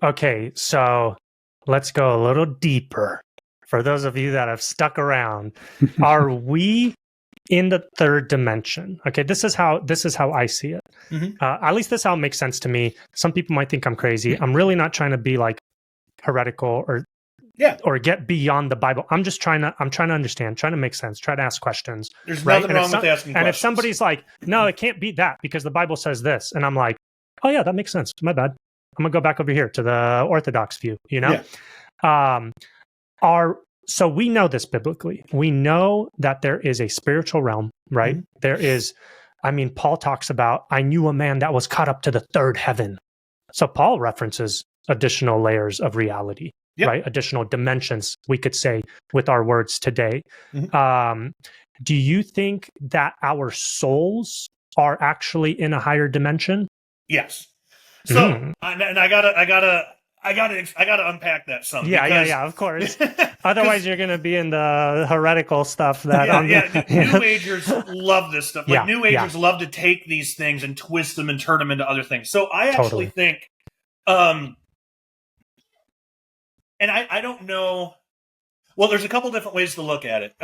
Okay, so let's go a little deeper. For those of you that have stuck around, are we in the third dimension? Okay, this is how I see it. At least this is how it makes sense to me. Some people might think I'm crazy. I'm really not trying to be like heretical or get beyond the Bible. I'm trying to understand, trying to make sense, try to ask questions. There's nothing wrong with asking questions. And if somebody's like, no, it can't be that because the Bible says this, and I'm like, oh yeah, that makes sense. My bad. I'm gonna go back over here to the Orthodox view. You know, so we know this biblically. We know that there is a spiritual realm, right? Mm-hmm. There is. I mean, Paul talks about, I knew a man that was caught up to the third heaven. So Paul references additional layers of reality, right? Additional dimensions, we could say with our words today. Mm-hmm. Do you think that our souls are actually in a higher dimension? Yes. So, and I gotta unpack that some. Yeah, of course. Otherwise, you're going to be in the heretical stuff that. New Agers love this stuff. Like New Agers love to take these things and twist them and turn them into other things. So I actually think, and I don't know. Well, there's a couple different ways to look at it.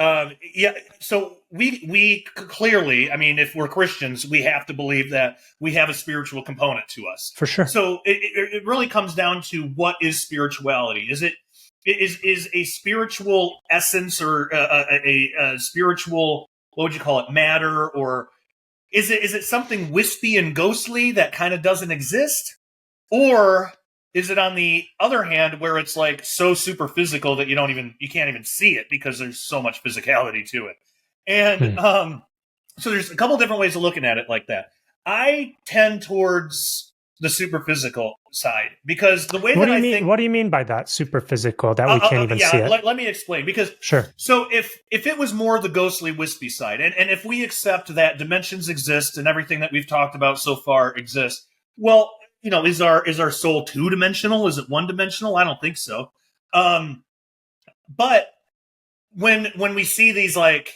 So we clearly, I mean, if we're Christians, we have to believe that we have a spiritual component to us. For sure. So it really comes down to what is spirituality? Is a spiritual essence or a spiritual, what would you call it, matter? Or is it something wispy and ghostly that kind of doesn't exist? Or is it on the other hand where it's like so super physical that you can't even see it because there's so much physicality to it? And so there's a couple different ways of looking at it like that. I tend towards the super physical side because the way what do you mean by that, super physical, that we can't even see it? Let me explain, because sure. So if it was more the ghostly wispy side, and if we accept that dimensions exist and everything that we've talked about so far exists, well, is our soul two-dimensional? Is it one-dimensional? I don't think so. But when we see these, like,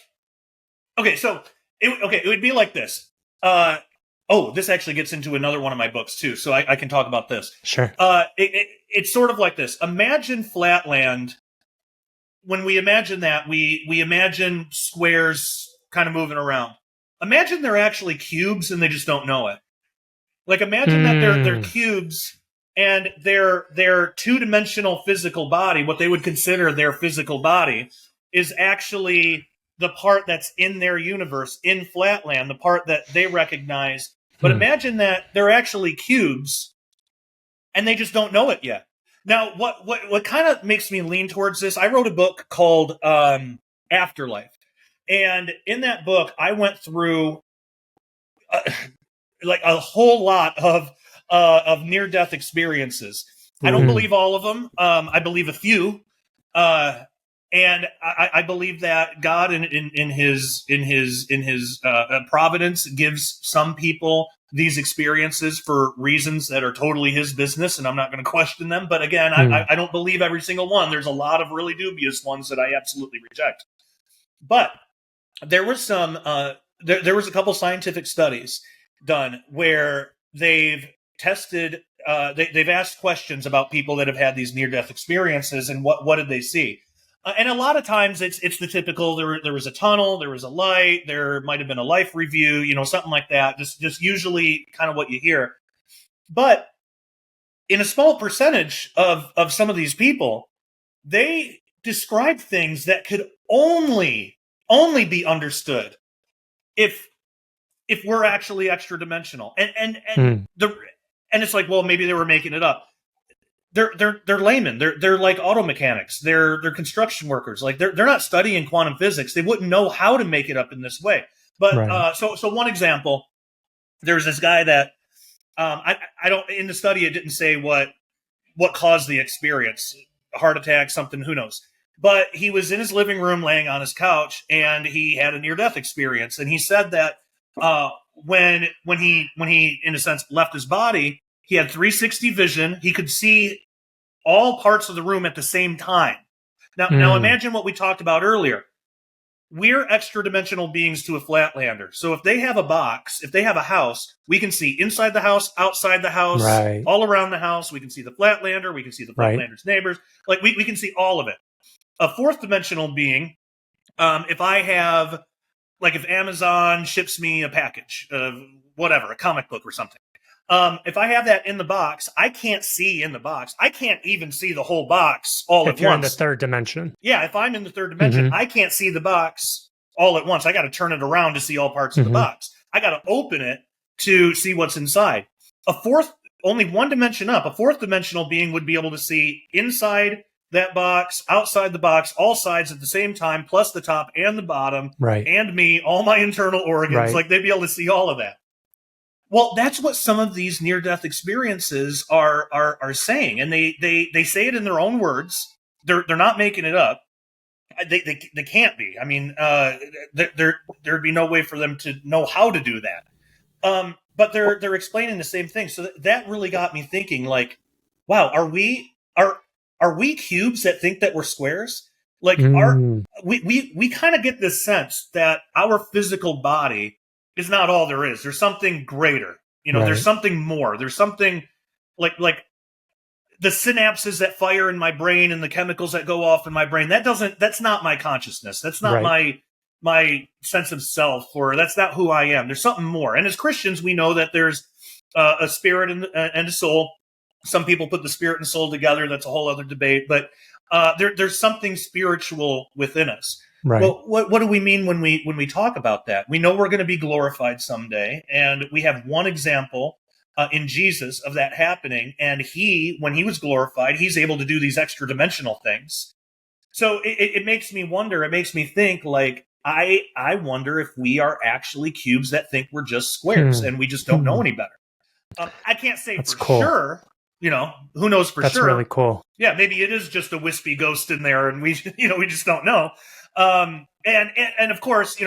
it would be like this. This actually gets into another one of my books too, so I can talk about this. Sure. It's sort of like this. Imagine flatland. When we imagine that, we imagine squares kind of moving around. Imagine they're actually cubes and they just don't know it. Like, imagine that they're cubes and their two-dimensional physical body, what they would consider their physical body, is actually the part that's in their universe, in Flatland, the part that they recognize. But imagine that they're actually cubes and they just don't know it yet. Now, what kind of makes me lean towards this, I wrote a book called Afterlife. And in that book, I went through like a whole lot of near-death experiences. I don't believe all of them. I believe a few. And I believe that God in his providence gives some people these experiences for reasons that are totally his business, and I'm not going to question them. But again, I don't believe every single one. There's a lot of really dubious ones that I absolutely reject. But there was some there was a couple scientific studies done where they've tested they've asked questions about people that have had these near-death experiences, and what did they see? And a lot of times it's the typical, there was a tunnel, there was a light, there might have been a life review, something like that. Just usually kind of what you hear. But in a small percentage of some of these people, they describe things that could only be understood if we're actually extra dimensional. And it's like, well, maybe they were making it up. They're laymen. They're like auto mechanics. They're construction workers. Like they're not studying quantum physics. They wouldn't know how to make it up in this way. But right. So one example, there's this guy that I don't, in the study it didn't say what caused the experience, a heart attack, something, who knows. But he was in his living room laying on his couch and he had a near-death experience. And he said that when he in a sense left his body, he had 360 vision. He could see all parts of the room at the same time. Now imagine what we talked about earlier. we're extra dimensional beings to a flatlander. So if they have a box, if they have a house, we can see inside the house, outside the house, Right. all around the house. We can see the flatlander. We can see the flatlander's neighbors. Like we can see all of it. A fourth dimensional being, if I have, like if Amazon ships me a package of whatever, a comic book or something. If I have that in the box, I can't see in the box. I can't even see the whole box all at once. If you're in the third dimension. Yeah, if I'm in the third dimension, I can't see the box all at once. I got to turn it around to see all parts of the box. I got to open it to see what's inside. Only one dimension up, a fourth dimensional being would be able to see inside that box, outside the box, all sides at the same time, plus the top and the bottom, and me, all my internal organs. Like they'd be able to see all of that. Well, that's what some of these near-death experiences are saying, and they say it in their own words. They're not making it up. They can't be. I mean, there'd be no way for them to know how to do that. But they're explaining the same thing. So that really got me thinking. Like, wow, are we cubes that think that we're squares? Like, we kind of get this sense that our physical body is not all there is. There's something greater. There's something more. There's something like the synapses that fire in my brain and the chemicals that go off in my brain. That's not my consciousness. That's not my sense of self, or that's not who I am. There's something more. And as Christians, we know that there's a spirit and a soul. Some people put the spirit and soul together. That's a whole other debate. But there's something spiritual within us. Right. Well, what do we mean when we talk about that? We know we're going to be glorified someday, and we have one example in Jesus of that happening. And when he was glorified, he's able to do these extra dimensional things. So it makes me wonder. It makes me think. Like I wonder if we are actually cubes that think we're just squares, and we just don't know any better. I can't say for sure. Who knows for sure? That's really cool. Yeah, maybe it is just a wispy ghost in there, and we just don't know. And of course,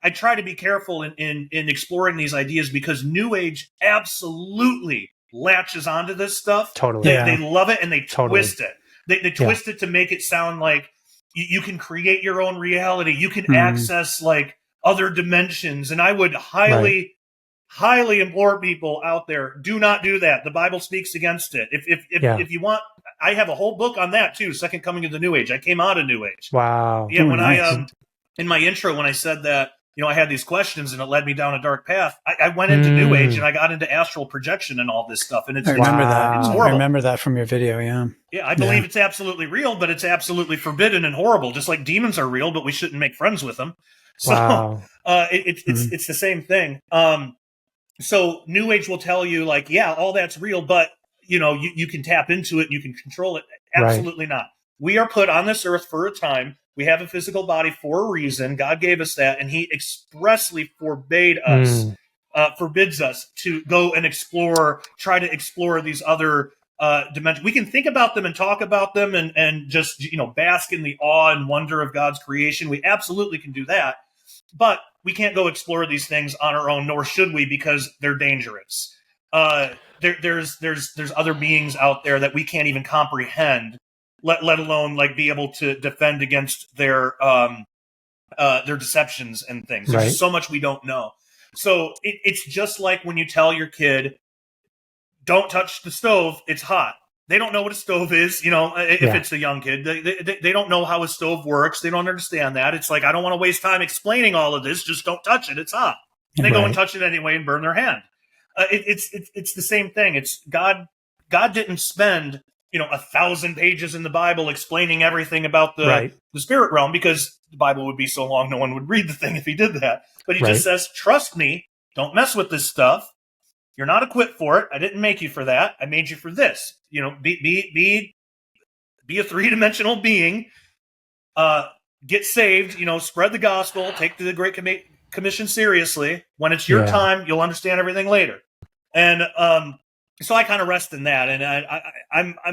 I try to be careful in exploring these ideas, because New Age absolutely latches onto this stuff. Totally. They love it, and they twist it. They twist it to make it sound like you can create your own reality. You can access like other dimensions. And I would highly implore people out there, do not do that. The Bible speaks against it. If you want, I have a whole book on that too. Second Coming of the New Age. I came out of New Age. Wow. Yeah. When I in my intro, when I said that, I had these questions and it led me down a dark path, I went into New Age and I got into astral projection and all this stuff. And I remember that. It's horrible. I remember that from your video. Yeah. Yeah. I believe it's absolutely real, but it's absolutely forbidden and horrible. Just like demons are real, but we shouldn't make friends with them. So it's the same thing. So New Age will tell you like, yeah, all that's real, but you can tap into it and you can control it. Absolutely not. We are put on this earth for a time. We have a physical body for a reason. God gave us that, and he expressly forbids us to go and try to explore these other dimensions. We can think about them and talk about them and just, bask in the awe and wonder of God's creation. We absolutely can do that. But we can't go explore these things on our own, nor should we, because they're dangerous. There's other beings out there that we can't even comprehend, let alone like be able to defend against their deceptions and things. There's so much we don't know. So it's just like when you tell your kid, "Don't touch the stove; it's hot." They don't know what a stove is, if it's a young kid. They don't know how a stove works. They don't understand that. It's like, I don't want to waste time explaining all of this. Just don't touch it. It's hot. And they go and touch it anyway and burn their hand. It's the same thing. It's God didn't spend, 1,000 pages in the Bible explaining everything about the spirit realm, because the Bible would be so long no one would read the thing if he did that. But he just says, trust me, don't mess with this stuff. You're not equipped for it. I didn't make you for that. I made you for this. Be a three-dimensional being. Get saved. Spread the gospel. Take the Great Commission seriously. When it's your time, you'll understand everything later. And so I kind of rest in that, and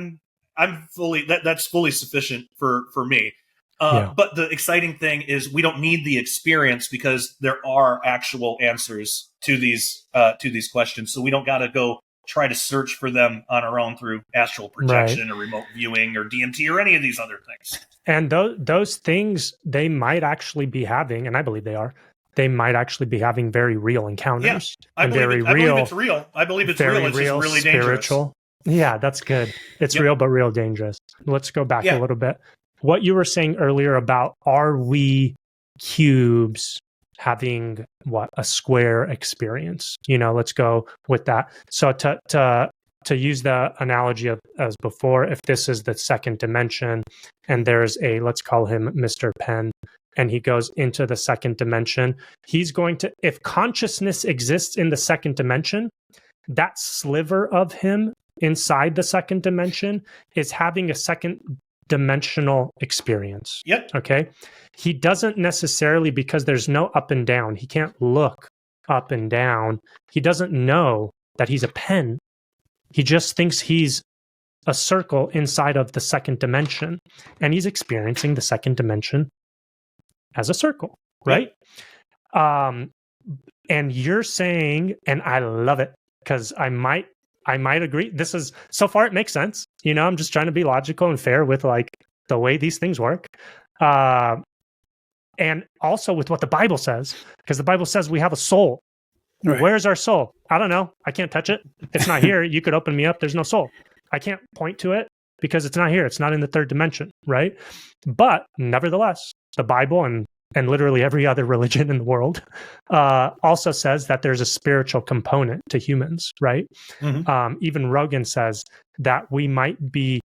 I'm fully that's fully sufficient for me. But the exciting thing is we don't need the experience, because there are actual answers to these questions. So we don't got to go try to search for them on our own through astral projection or remote viewing or DMT or any of these other things. And those things, they might actually be having, and I believe they might actually be having very real encounters. Yeah, I believe it's real. I believe it's real. It's real, just really spiritual. Dangerous. Yeah, that's good. It's real, but real dangerous. Let's go back a little bit. What you were saying earlier about, are we cubes having a square experience? Let's go with that. So to use the analogy as before, if this is the second dimension and there's let's call him Mr. Penn, and he goes into the second dimension, he's going to, if consciousness exists in the second dimension, that sliver of him inside the second dimension is having a second dimensional experience. Yep. Okay. He doesn't necessarily, because there's no up and down, he can't look up and down. He doesn't know that he's a pen. He just thinks he's a circle inside of the second dimension, and he's experiencing the second dimension as a circle, right? And you're saying, and I love it, because I might agree. This is, so far it makes sense. I'm just trying to be logical and fair with the way these things work. And also with what the Bible says, because the Bible says we have a soul. Right. Where's our soul? I don't know. I can't touch it. It's not here. You could open me up. There's no soul. I can't point to it because it's not here. It's not in the third dimension, right? But nevertheless, the Bible and literally every other religion in the world also says that there's a spiritual component to humans, right? Mm-hmm. Even Rogan says that we might be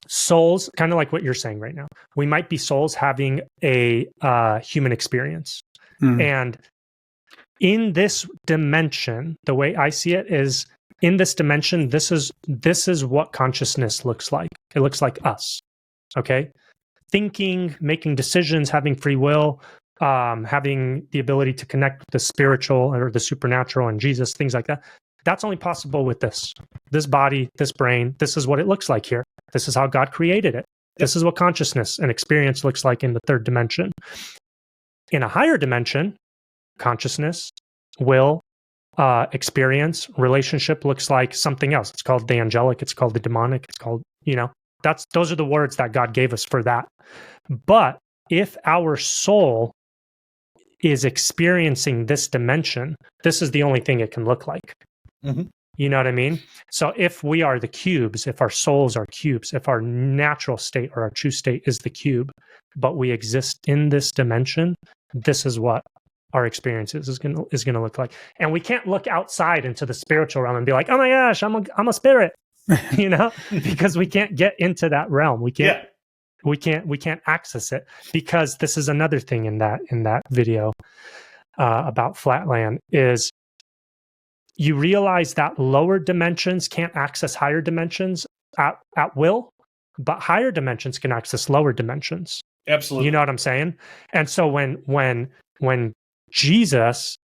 souls, kind of like what you're saying right now. We might be souls having a human experience. Mm. And in this dimension, the way I see it is, in this dimension, this is what consciousness looks like. It looks like us, okay? Thinking, making decisions, having free will, having the ability to connect with the spiritual or the supernatural and Jesus, things like that. That's only possible with this body, this brain. This is what it looks like here. This is how God created it. This is what consciousness and experience looks like in the third dimension. In a higher dimension, consciousness, will, experience, relationship looks like something else. It's called the angelic. It's called the demonic. It's called, those are the words that God gave us for that. But if our soul is experiencing this dimension, this is the only thing it can look like. Mm-hmm. You know what I mean? So if we are the cubes, if our souls are cubes, if our natural state or our true state is the cube, but we exist in this dimension, this is what our experiences is gonna look like. And we can't look outside into the spiritual realm and be like, oh my gosh, I'm a spirit, because we can't get into that realm. We can't access it, because this is another thing in that video about Flatland is, you realize that lower dimensions can't access higher dimensions at will, but higher dimensions can access lower dimensions. Absolutely. You know what I'm saying? And so when Jesus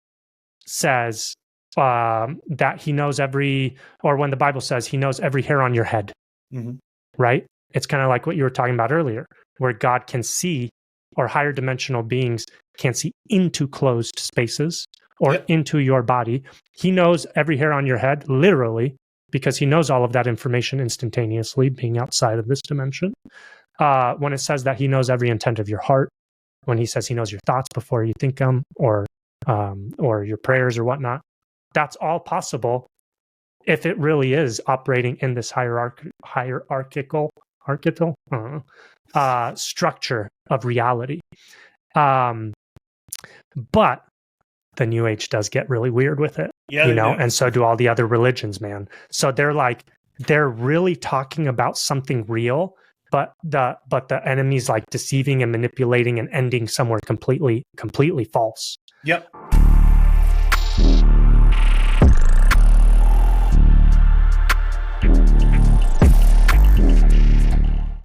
says that he knows when the Bible says he knows every hair on your head, mm-hmm. right? It's kind of like what you were talking about earlier, where God can see, or higher dimensional beings can see into closed spaces or into your body. He knows every hair on your head, literally, because he knows all of that information instantaneously, being outside of this dimension. When it says that he knows every intent of your heart, when he says he knows your thoughts before you think them, or your prayers or whatnot, that's all possible if it really is operating in this hierarchical structure of reality. But the New Age does get really weird with it, and so do all the other religions, man. So they're really talking about something real, but the enemy's like deceiving and manipulating and ending somewhere completely false. Yep.